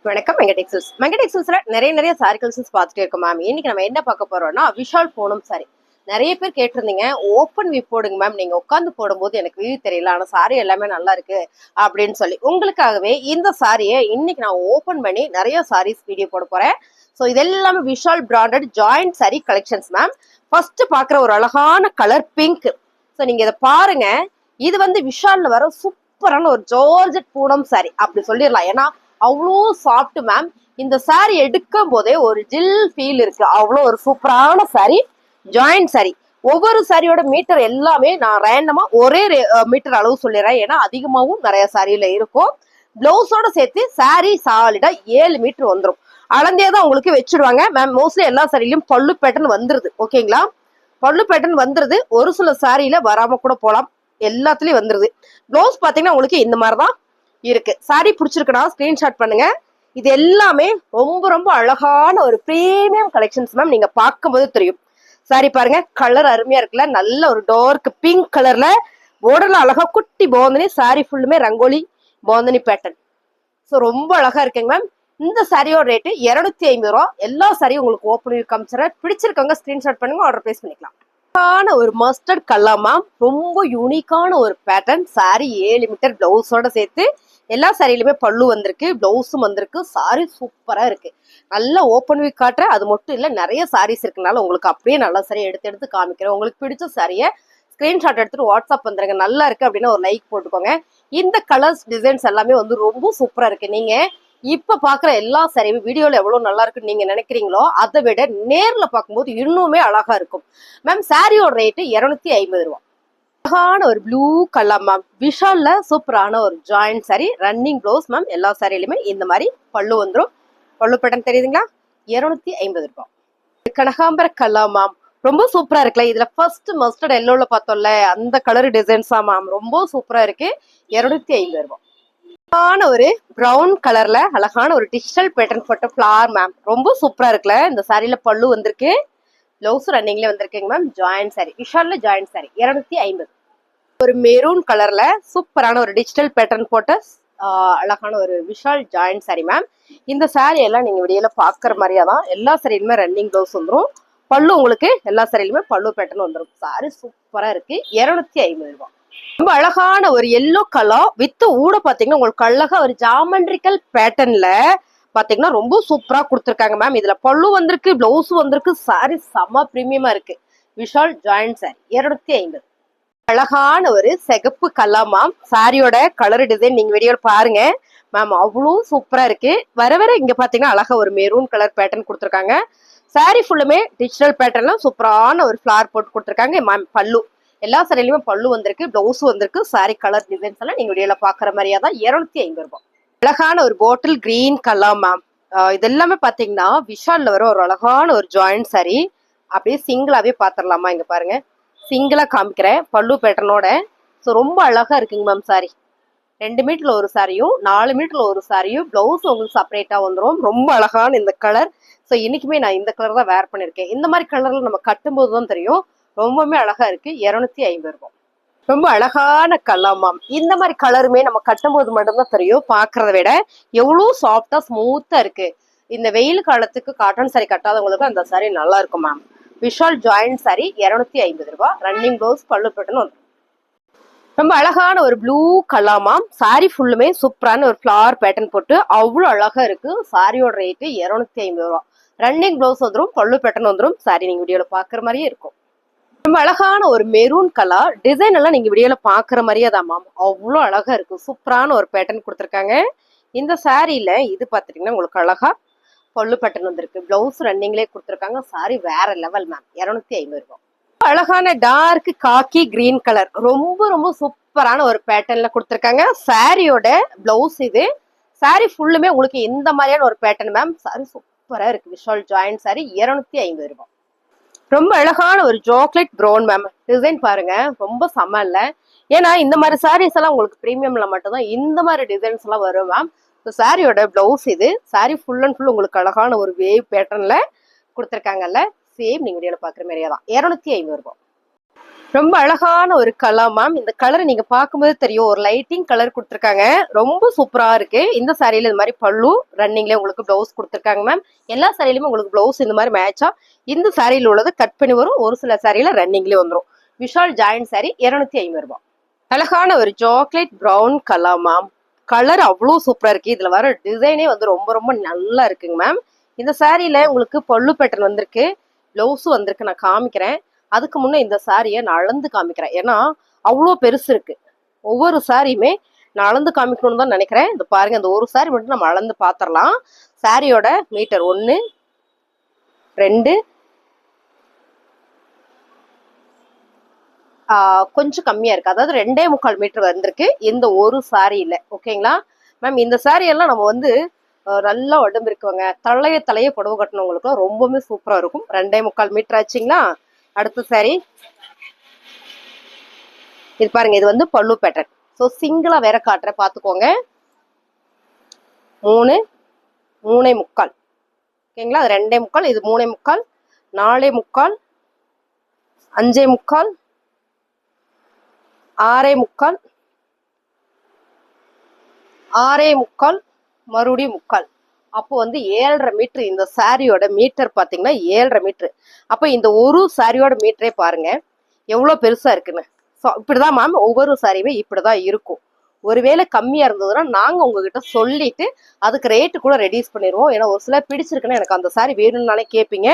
வணக்கம் மெங்கடெக்ஸல்ஸ். மெங்கடெக்ஸல்ஸ்ல நிறைய sorry collections பார்த்துட்டே இருக்கோம் மேம். இன்னைக்கு நம்ம என்ன பார்க்க போறோம்னா விஷால் பூனம் சாரி. நிறைய பேர் கேட்டிருந்தீங்க, ஓப்பன் வியூ போடுங்க மேம், நீங்க உட்காந்து போடும்போது எனக்கு வியூ தெரியல, ஆனா சாரி எல்லாமே நல்லா இருக்கு அப்படின்னு சொல்லி உங்களுக்காகவே இந்த சாரியை இன்னைக்கு நான் ஓப்பன் பண்ணி நிறைய சாரீஸ் வீடியோ போட போறேன். ஸோ இது எல்லாமே Vishal branded joint sorry collections ma'am. First பாக்குற ஒரு அழகான கலர் பிங்க். ஸோ நீங்க இதை பாருங்க, இது வந்து விஷால்ல வர சூப்பரான ஒரு ஜார்ஜெட் பூனம் சாரி அப்படி சொல்லிடலாம். ஏன்னா அவ்வளோ சாஃப்ட் மேம். இந்த சாரி எடுக்கும் போதே ஒரு ஜில் ஃபீல் இருக்கு. அவ்வளோ ஒரு சூப்பரான சாரி, ஜாயிண்ட் சாரி. ஒவ்வொரு சாரியோட மீட்டர் எல்லாமே நான் ரேண்டமா ஒரே மீட்டர் அளவு சொல்லிடுறேன், ஏன்னா அதிகமாகவும் நிறைய சாரியில இருக்கும். பிளவுஸோட சேர்த்து சாரி சாலிடா 7 மீட்டர் வந்துடும். அளந்தே தான் உங்களுக்கு வச்சிருவாங்க மேம். மோஸ்ட்லி எல்லா சாரிலையும் பல்லு பேட்டர்ன் வந்துருது. ஓகேங்களா, பல்லு பேட்டர்ன் வந்துருது. ஒரு சில சாரியில வராம கூட போலாம், எல்லாத்துலயும் வந்துருது. பிளவுஸ் பாத்தீங்கன்னா உங்களுக்கு இந்த மாதிரிதான் இருக்கு. சாரி பிடிச்சிருக்குன்னா ஸ்கிரீன்ஷாட் பண்ணுங்க. இது எல்லாமே ரொம்ப ரொம்ப அழகான ஒரு பிரீமியம் கலெக்ஷன்ஸ் மேம். நீங்க பார்க்கும்போது தெரியும். சாரி பாருங்க, கலர் அருமையா இருக்குல்ல. நல்ல ஒரு டார்க் பிங்க் கலர்ல borderல அழகா குட்டி போந்தனி. சாரி ஃபுல்லுமே ரங்கோலி போந்தனி பேட்டர்ன். ஸோ ரொம்ப அழகா இருக்குங்க மேம். இந்த சாரியோட ரேட்டு 250 ரூபா. எல்லா சாரியும் உங்களுக்கு ஓப்பன் வியூ காமிச்சிடறேன். பிடிச்சிருக்கவங்க ஸ்கிரீன்ஷாட் பண்ணுங்க, ஆர்டர் பிளேஸ் பண்ணிக்கலாம். ஒரு மஸ்டர்ட் கலர் மேம். ரொம்ப யூனிக்கான ஒரு பேட்டர்ன். சாரி 7 மீட்டர் பிளவுஸோட சேர்த்து எல்லா சாரியிலுமே பல்லு வந்திருக்கு, பிளவுஸும் வந்திருக்கு. சாரி சூப்பரா இருக்கு. நல்லா ஓப்பன் வியூ காட்டுறேன். அது மட்டும் இல்ல, நிறைய சாரீஸ் இருக்குனால உங்களுக்கு அப்படியே நல்ல சாரி எடுத்து எடுத்து காமிக்கிறேன். உங்களுக்கு பிடிச்ச சாரியை ஸ்கிரீன்ஷாட் எடுத்துட்டு வாட்ஸ்அப் வந்துருங்க. நல்லா இருக்கு அப்படின்னா ஒரு லைக் போட்டுக்கோங்க. இந்த கலர்ஸ் டிசைன்ஸ் எல்லாமே வந்து ரொம்ப சூப்பரா இருக்கு. நீங்க இப்ப பாக்குற எல்லா சாரியுமே வீடியோல எவ்வளவு நல்லா இருக்குன்னு நீங்க நினைக்கிறீங்களோ அதை விட நேர்ல பார்க்கும்போது இன்னுமே அழகா இருக்கும் மேம். சாரியோட ரேட்டு 250 ரூபா. அழகான ஒரு ப்ளூ கலர் மேம். விஷால்ல சூப்பரான ஒரு joint sorry, running blouse ma'am. எல்லா சாரியிலுமே இந்த மாதிரி பல்லு வந்துடும். பல்லு பேட்டர்ன் தெரியுதுங்களா? 250 ரூபாய். கனகாம்பர கலர் மேம். ரொம்ப சூப்பரா இருக்குல்ல. இதுல ஃபர்ஸ்ட் மஸ்டர்ட் எல்லோல பார்த்தோம்ல, அந்த கலர் டிசைன்ஸா மேம். ரொம்ப சூப்பரா இருக்கு. 250 ரூபாய். அழகான ஒரு பிரவுன் கலர்ல அழகான ஒரு டிஜிட்டல் பேட்டர்ன் போட்ட ஃபிளவர் மேம். ரொம்ப சூப்பரா இருக்குல்ல. இந்த சாரியில பல்லு வந்திருக்கு, பிளவுஸ் ரன்னிங்ல வந்திருக்குங்க மேம். ஜாயிண்ட் சாரி, விஷால்ல ஜாயிண்ட் சாரி 250. ஒரு மெரூன் கலர்ல சூப்பரான ஒரு டிஜிட்டல் பேட்டர்ன் போட்ட அழகான ஒரு விஷால் ஜாயிண்ட் சாரி மேம். இந்த சாரி எல்லாம் நீங்க வெளியில பாக்குற மாதிரியா தான். எல்லா சாரியிலுமே ரன்னிங் பிளவுஸ் வந்துடும். பல்லு உங்களுக்கு எல்லா சாரியிலுமே பல்லு பேட்டர்ன் வந்துடும். சாரி சூப்பரா இருக்கு. 250 ரூபாய். ரொம்ப அழகான ஒரு எல்லோ கலர் வித் ஊட பாத்தீங்கன்னா உங்களுக்கு அழகா ஒரு ஜாமெண்ட்ரிக்கல் பேட்டர்ன்ல பாத்தீங்கன்னா ரொம்ப சூப்பரா கொடுத்துருக்காங்க மேம். இதுல பல்லு வந்திருக்கு, பிளவுஸ் வந்திருக்கு. சாரி செம்ம பிரீமியமா இருக்கு. விஷால் ஜாயிண்ட் சாரி 250. அழகான ஒரு சிகப்பு கலர் மேம். சாரியோட கலர் டிசைன் நீங்க வீடியோல பாருங்க மேம். அவ்வளோ சூப்பரா இருக்கு. வர வர இங்க பாத்தீங்கன்னா அழகா ஒரு மெரூன் கலர் பேட்டர்ன் கொடுத்துருக்காங்க. சாரி ஃபுல்லுமே டிஜிட்டல் பேட்டர்ன்ல சூப்பரான ஒரு ஃபிளார் போட்டு கொடுத்துருக்காங்க மேம். பல்லு எல்லா சாரிலையுமே பல்லு வந்திருக்கு, பிளவுஸ் வந்திருக்கு. சாரி கலர் டிசைன்ஸ் எல்லாம் நீங்க வீடியோல பாக்குற மாதிரியா தான். 250 ரூபாய். அழகான ஒரு பாட்டில் கிரீன் கலர் மேம். இது எல்லாமே பாத்தீங்கன்னா விஷால்ல வர ஒரு அழகான ஒரு ஜாயிண்ட் சாரி. அப்படியே சிங்கிளாவே பாத்திரலாமா? இங்க பாருங்க, சிங்கிளா காமிக்கிறேன் பல்லு பேட்டர்னோட. ஸோ ரொம்ப அழகா இருக்குங்க மேம். சாரி 2 மீட்டர்ல ஒரு சாரியும் 4 மீட்டர்ல ஒரு சாரியும், பிளவுஸ் உங்களுக்கு செப்பரேட்டா வந்துடும். ரொம்ப அழகான இந்த கலர். ஸோ இன்னைக்குமே நான் இந்த கலர் தான் வேர் பண்ணிருக்கேன். இந்த மாதிரி கலர்ல நம்ம கட்டும்போது தான் தெரியும். ரொம்பவுமே அழகா இருக்கு. 250 ரூபாய். ரொம்ப அழகான கலர் மேம். இந்த மாதிரி கலருமே நம்ம கட்டும்போது மட்டும்தான் தெரியும், பாக்குறத விட எவ்வளவு சாஃப்டா ஸ்மூத்தா இருக்கு. இந்த வெயில் காலத்துக்கு காட்டன் சாரி கட்டாதவங்களுக்கு அந்த சாரி நல்லா இருக்கும் மேம். விஷால் ஜாயிண்ட் சாரி 250 ரூபாய். ரன்னிங் பிளவுஸ் பல்லு பேட்டர்ன் வந்து ரொம்ப அழகான ஒரு ப்ளூ கலர் மேம். சாரி ஃபுல்லுமே சூப்பரான ஒரு ஃபிளவர் பேட்டர்ன் போட்டு அவ்வளவு அழகா இருக்கு. சாரியோட ரேட்டு 250 ரூபாய். ரன்னிங் பிளவுஸ் வந்துடும், பல்லு பேட்டர்ன் வந்துடும். சாரி நீங்க வீடியோல பாக்குற மாதிரியே இருக்கும். ரொம்ப அழகான ஒரு மெரூன் கலர் டிசைன் எல்லாம் நீங்க வீடியோல பாக்குற மாதிரியே தான் மேம். அவ்வளவு அழகா இருக்கு. சூப்பரான ஒரு பேட்டர்ன் கொடுத்துருக்காங்க. இந்த சாரியில இது பாத்துட்டீங்கன்னா உங்களுக்கு அழகா பல்லு பேட்டர்ன் வந்திருக்கு, பிளவுஸ் ரன்னிங்லேயே கொடுத்துருக்காங்க. சாரி வேற லெவல் மேம். 250 ரூபாய். அழகான டார்க் காக்கி கிரீன் கலர் ரொம்ப ரொம்ப சூப்பரான ஒரு பேட்டர்ன்ல கொடுத்துருக்காங்க. சாரியோட பிளவுஸ் இது. சாரி ஃபுல்லுமே உங்களுக்கு இந்த மாதிரியான ஒரு பேட்டர்ன் மேம். சாரி சூப்பரா இருக்கு. விஷால் ஜாயிண்ட் சாரி 250 ரூபாய். ரொம்ப அழகான ஒரு சாக்லேட் ப்ரௌன் மேம். டிசைன் பாருங்க, ரொம்ப செம்ம இல்ல? ஏன்னா இந்த மாதிரி சாரீஸ் எல்லாம் உங்களுக்கு பிரீமியம்ல மட்டும்தான் இந்த மாதிரி டிசைன்ஸ் எல்லாம் வரும் மேம். சாரியோட பிளவுஸ் இது. சாரி ஃபுல் அண்ட் ஃபுல் உங்களுக்கு அழகான ஒரு வேவ் பேட்டர்ன்ல கொடுத்துருக்காங்கல்ல. சேம் நீங்க வீடியோல பாக்குற மாதிரியே தான். 250 ரூபாய். ரொம்ப அழகான ஒரு கலர் மேம். இந்த கலர் நீங்க பார்க்கும்போது தெரியும், ஒரு லைட்டிங் கலர் கொடுத்துருக்காங்க. ரொம்ப சூப்பரா இருக்கு. இந்த சாரியில இந்த மாதிரி பல்லு ரன்னிங்ல உங்களுக்கு பிளவுஸ் கொடுத்துருக்காங்க மேம். எல்லா சாரியிலுமே உங்களுக்கு பிளவுஸ் இந்த மாதிரி மேட்சா இந்த சாரியில உள்ளது கட் பண்ணி வரும். ஒரு சில சாரியில ரன்னிங்லேயே வந்துடும். விஷால் ஜாயின் சாரி 250 ரூபாய். அழகான ஒரு chocolate brown colour ma'am. Colour அவ்வளோ சூப்பரா இருக்கு. இதுல வர டிசைனே வந்து ரொம்ப ரொம்ப நல்லா இருக்குங்க மேம். இந்த சாரியில உங்களுக்கு பல்லு பேட்டர்ன் வந்திருக்கு, பிளவுஸும் வந்திருக்கு. நான் காமிக்கிறேன். அதுக்கு முன்னே இந்த சாரியை நான் அளந்து காமிக்கிறேன். ஏன்னா அவ்வளோ பெருசு இருக்கு. ஒவ்வொரு சாரியுமே நான் அளந்து காமிக்கணும்னு தான் நினைக்கிறேன். இந்த பாருங்க, இந்த ஒரு சாரி மட்டும் நம்ம அளந்து பார்த்துடலாம். சாரியோட மீட்டர் 1 2 கொஞ்சம் கம்மியா இருக்கு. அதாவது 2.25 மீட்டர் வந்திருக்கு இந்த ஒரு சாரியில. ஓகேங்களா மேம்? இந்த சாரி எல்லாம் நம்ம வந்து நல்லா உடம்பு இருக்குவங்க, தலைய புடவை கட்டணவங்களுக்குலாம் ரொம்பவுமே சூப்பரா இருக்கும். 2.25 மீட்டர் ஆச்சுங்களா? அடுத்த சாரி இது பாருங்க. இது வந்து பல்லு பேட்டர்ன். ஸோ சிங்கிளா வேற காட்டுறேன், பார்த்துக்கோங்க. 3 3.25. ஓகேங்களா? அது 2.25, இது 3.25, 4.25, 5.25, 6.25, 6.25, மறுபடியும் 3/4. அப்போ வந்து 7.5 மீட்டர். இந்த சாரியோட மீட்டர் பாத்தீங்கன்னா 7.5 மீட்டர். அப்போ இந்த ஒரு சாரியோட மீட்டரே பாருங்க எவ்வளவு பெருசா இருக்குன்னு. ஸோ இப்படிதான் மேம் ஒவ்வொரு சாரியுமே இப்படிதான் இருக்கும். ஒருவேளை கம்மியா இருந்ததுன்னா நாங்க உங்ககிட்ட சொல்லிட்டு அதுக்கு ரேட்டு கூட ரெடியூஸ் பண்ணிடுவோம். ஏன்னா ஒரு சில பிடிச்சிருக்குன்னா எனக்கு அந்த சாரி வேணும்னாலே கேட்பீங்க.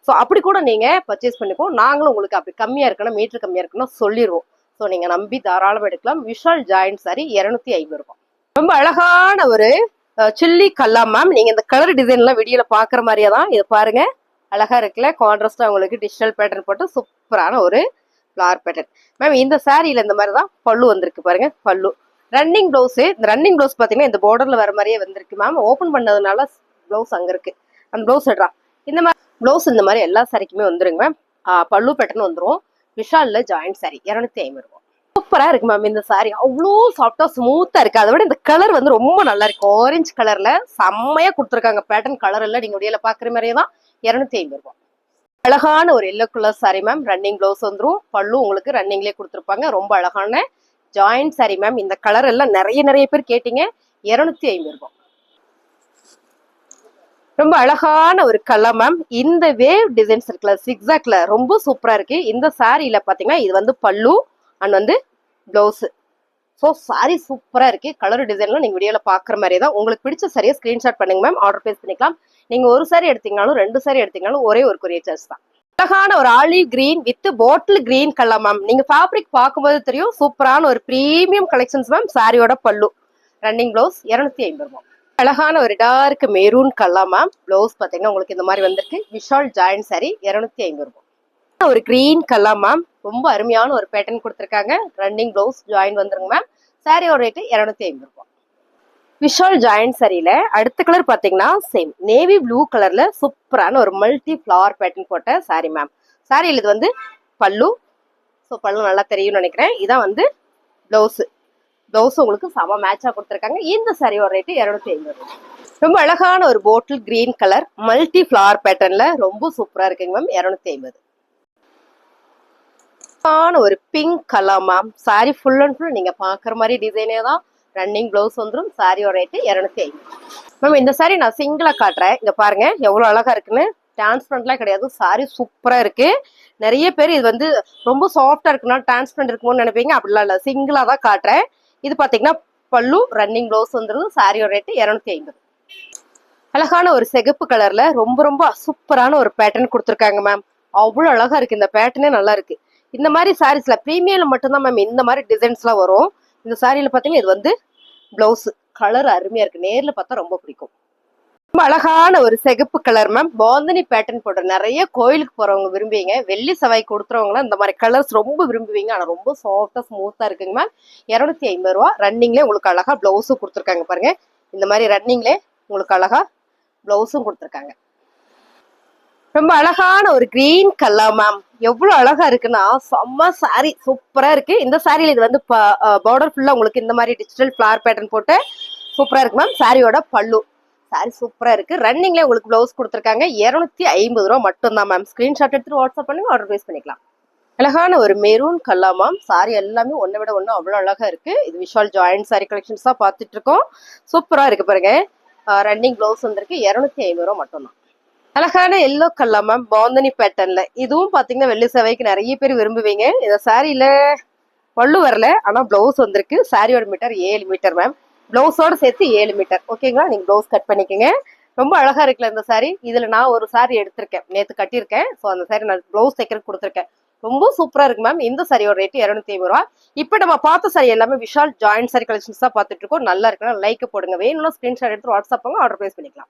ஸோ அப்படி கூட நீங்க பர்ச்சேஸ் பண்ணிக்கோ. நாங்களும் உங்களுக்கு அப்படி கம்மியா இருக்குன்னா, மீட்டர் கம்மியா இருக்குன்னா சொல்லிடுவோம். ஸோ நீங்க நம்பி தாராளம் எடுக்கலாம். விஷால் ஜாயின் சாரி 250 ரூபாய். ரொம்ப அழகான ஒரு சில்லி கல்லா மேம். நீங்க இந்த கலர் டிசைன் எல்லாம் வீடியோல பாக்குற மாதிரியே தான். இது பாருங்க, அழகா இருக்குல்ல? கான்ட்ராஸ்டா உங்களுக்கு டிஜிட்டல் பேட்டர்ன் போட்டு சூப்பரான ஒரு ஃபிளவர் பேட்டர்ன் மேம். இந்த சாரியில இந்த மாதிரி தான் பல்லு வந்திருக்கு பாருங்க. பல்லு ரன்னிங் பிளவுஸ். இந்த ரன்னிங் பிளவுஸ் பாத்தீங்கன்னா இந்த பார்டர்ல வர மாதிரியே வந்திருக்கு மேம். ஓபன் பண்ணதுனால பிளவுஸ் அங்க இருக்கு. அந்த பிளவுஸ் எடுறா. இந்த மாதிரி பிளவுஸ் இந்த மாதிரி எல்லா சாரிக்குமே வந்துருங்க மேம். பல்லு பேட்டர்ன் வந்துடும். விஷால்ல ஜாயின் சாரி 250 ரூபாய். சூப்பரா இருக்கு மேம். இந்த சாரி அவ்வளோ சாஃப்டா ஸ்மூத்தா இருக்கு. அதை விட இந்த கலர் வந்து ரொம்ப நல்லா இருக்கு. ஆரஞ்சு கலர்ல செம்மையா கொடுத்துருக்காங்க. பேட்டர்ன் கலர் எல்லாம் நீங்க உடையில பாக்குற மாதிரியே தான். 250 ரூபாய். அழகான ஒரு yellow colour sorry ma'am. Running blouse வந்துடும். பல்லு உங்களுக்கு ரன்னிங்லேயே கொடுத்துருப்பாங்க. ரொம்ப அழகான ஜாயின் சாரி மேம். இந்த கலர் எல்லாம் நிறைய பேர் கேட்டீங்க. 250 ரூபாய். ரொம்ப அழகான ஒரு கலர் மேம். இந்த வேவ் டிசைன்ஸ் இருக்குல்ல, சிக்ஸாக்ல ரொம்ப சூப்பரா இருக்கு. இந்த சாரியில பாத்தீங்கன்னா இது வந்து பல்லு அண்ட் வந்து பிளவுஸ். ஸோ சாரி சூப்பரா இருக்கு. கலர் டிசைன்லாம் நீங்க வீடியோல பாக்குற மாதிரி தான். உங்களுக்கு பிடிச்ச சாரியை ஸ்கிரீன்ஷாட் பண்ணுங்க மேம். ஆர்டர் பிளேஸ் பண்ணிக்கலாம். நீங்க ஒரு சாரி எடுத்தீங்கனாலும் 2 சாரி எடுத்தீங்கனாலும் ஒரே ஒரு கொரியர் சார்ஜ் தான். அழகான ஒரு olive green with bottle green colour ma'am. நீங்க ஃபேப்ரிக் பார்க்கும்போது தெரியும், சூப்பரான ஒரு பிரீமியம் கலெக்ஷன்ஸ் மேம். சாரியோட பல்லு ரன்னிங் பிளவுஸ் 250 ரூபாய். அழகான ஒரு dark maroon colour ma'am. Blouse பாத்தீங்கன்னா உங்களுக்கு இந்த மாதிரி வந்திருக்கு. விஷால் ஜாயின் சாரி 250 ரூபாய். ஒரு கிரீன் கலர் மேம். ரொம்ப அருமையான ஒரு பேட்டர்ன் கொடுத்துருக்காங்க. ரன்னிங் பிளவுஸ் ஜாயின் வந்துருங்க மேம். சாரியோட ரேட்டு 250 ரூபாய். விஷால் ஜாயின் சாரியில அடுத்த கலர் பாத்தீங்கன்னா சேம் நேவி ப்ளூ கலர்ல சூப்பரான ஒரு மல்டி ஃபிளவர் பேட்டர்ன் போட்ட சாரி மேம். சாரியில் இது வந்து பல்லு. ஸோ பல்லு நல்லா தெரியும்னு நினைக்கிறேன். இதான் வந்து பிளவுஸ். பிளவுஸ் உங்களுக்கு செம மேட்சா கொடுத்துருக்காங்க. இந்த சாரியோட ரேட்டு 250 ரூபாய். ரொம்ப அழகான ஒரு bottle green colour multi flower பேட்டர்ன்ல ரொம்ப சூப்பரா இருக்குங்க மேம். 250. ஒரு pink colour ma'am. Sari full and full நீங்க பாக்குற மாதிரி டிசைனே தான். ரன்னிங் பிளவுஸ் வந்துடும். சாரியோட ரேட்டு 250 மேம். இந்த சாரி நான் சிங்கிளா காட்டுறேன். இங்க பாருங்க எவ்வளவு அழகா இருக்குன்னு. டிரான்ஸ்பரண்ட்லாம் கிடையாது. சாரி சூப்பரா இருக்கு. நிறைய பேர் இது வந்து ரொம்ப சாஃப்டா இருக்குன்னா டிரான்ஸ்பரண்ட் இருக்குமோன்னு நினைப்பீங்க. அப்படிலாம் இல்ல, சிங்கிளா தான் காட்டுறேன். இது பாத்தீங்கன்னா பல்லு ரன்னிங் பிளவுஸ் வந்துடும். சாரியோட ரேட்டு 250. அழகான ஒரு சிகப்பு கலர்ல ரொம்ப ரொம்ப சூப்பரான ஒரு பேட்டர்ன் கொடுத்துருக்காங்க மேம். அவ்வளவு அழகா இருக்கு. இந்த பேட்டர்னே நல்லா இருக்கு. இந்த மாதிரி சாரீஸ்ல பிரீமியம்ல மட்டும்தான் மேம் இந்த மாதிரி டிசைன்ஸ் எல்லாம் வரும். இந்த சாரியில பாத்தீங்கன்னா இது வந்து பிளவுஸ். கலர் அருமையா இருக்கு. நேர்ல பார்த்தா ரொம்ப பிடிக்கும். ரொம்ப அழகான ஒரு சிகப்பு கலர் மேம். பாந்தினி பேட்டர்ன் போடுற நிறைய கோயிலுக்கு போறவங்க விரும்புவீங்க. வெள்ளி செவ்வாய் கொடுத்துறவங்க இந்த மாதிரி கலர்ஸ் ரொம்ப விரும்புவீங்க. ஆனா ரொம்ப சாஃப்டா ஸ்மூத்தா இருக்குங்க மேம். 250 ரூபா. ரன்னிங்ல உங்களுக்கு அழகா பிளவுஸும் கொடுத்துருக்காங்க பாருங்க. இந்த மாதிரி ரன்னிங்ல உங்களுக்கு அழகா பிளவுஸும் கொடுத்துருக்காங்க. ரொம்ப அழகான ஒரு கிரீன் கலர் மேம். எவ்வளவு அழகா இருக்குன்னா செம்ம சாரி சூப்பரா இருக்கு. இந்த சாரியில இது வந்து பார்டர் ஃபுல்லா உங்களுக்கு இந்த மாதிரி டிஜிட்டல் ஃபிளவர் பேட்டர்ன் போட்டு சூப்பரா இருக்கு மேம். சாரியோட பல்லு. சாரி சூப்பரா இருக்கு. ரன்னிங்ல உங்களுக்கு பிளவுஸ் கொடுத்துருக்காங்க. 250 ரூபா மட்டும் தான் மேம். ஸ்கிரீன்ஷாட் எடுத்துட்டு வாட்ஸ்அப் பண்ணுங்க. ஆர்டர் பிளேஸ் பண்ணிக்கலாம். அழகான ஒரு மெரூன் கல்லாமாம். சாரி எல்லாமே ஒன்றை விட ஒன்று அவ்வளோ அழகா இருக்கு. இது விஷால் ஜாயிண்ட் சாரி கலெக்ஷன்ஸா பார்த்துட்டு இருக்கோம். சூப்பரா இருக்கு பாருங்க. ரன்னிங் பிளவுஸ் வந்திருக்கு. 250 ரூபா மட்டும்தான். அழகான எல்லோ கல்லா மேம், பாந்தனி பேட்டர்ன்ல. இதுவும் பாத்தீங்கன்னா வெள்ளி சேவைக்கு நிறைய பேர் விரும்புவீங்க. இந்த சாரியில பல்லு வரல, ஆனா பிளவுஸ் வந்திருக்கு. சாரியோட மீட்டர் 7 மீட்டர் மேம். பிளவுஸோட சேர்த்து 7 மீட்டர். ஓகேங்களா? நீங்க பிளவுஸ் கட் பண்ணிக்கோங்க. ரொம்ப அழகா இருக்குல்ல இந்த சாரி. இதுல நான் ஒரு சாரி எடுத்திருக்கேன், நேத்து கட்டியிருக்கேன். ஸோ அந்த சாரி நான் பிளவுஸ் தைக்கிறதுக்கு கொடுத்துருக்கேன். ரொம்ப சூப்பரா இருக்கு மேம். இந்த சாரியோட ரேட் 250 ரூபா. இப்ப நம்ம பார்த்த சாரி எல்லாமே விஷால் ஜாயிண்ட் சாரி கலெக்ஷன்ஸ் தான் பார்த்துட்டு இருக்கோம். நல்லா இருக்கு. லைக் போடுங்க. வேணும்னா ஸ்கிரீன்ஷாட் எடுத்து வாட்ஸ்அப் ஆர்டர் பிளேஸ் பண்ணிக்கலாம்.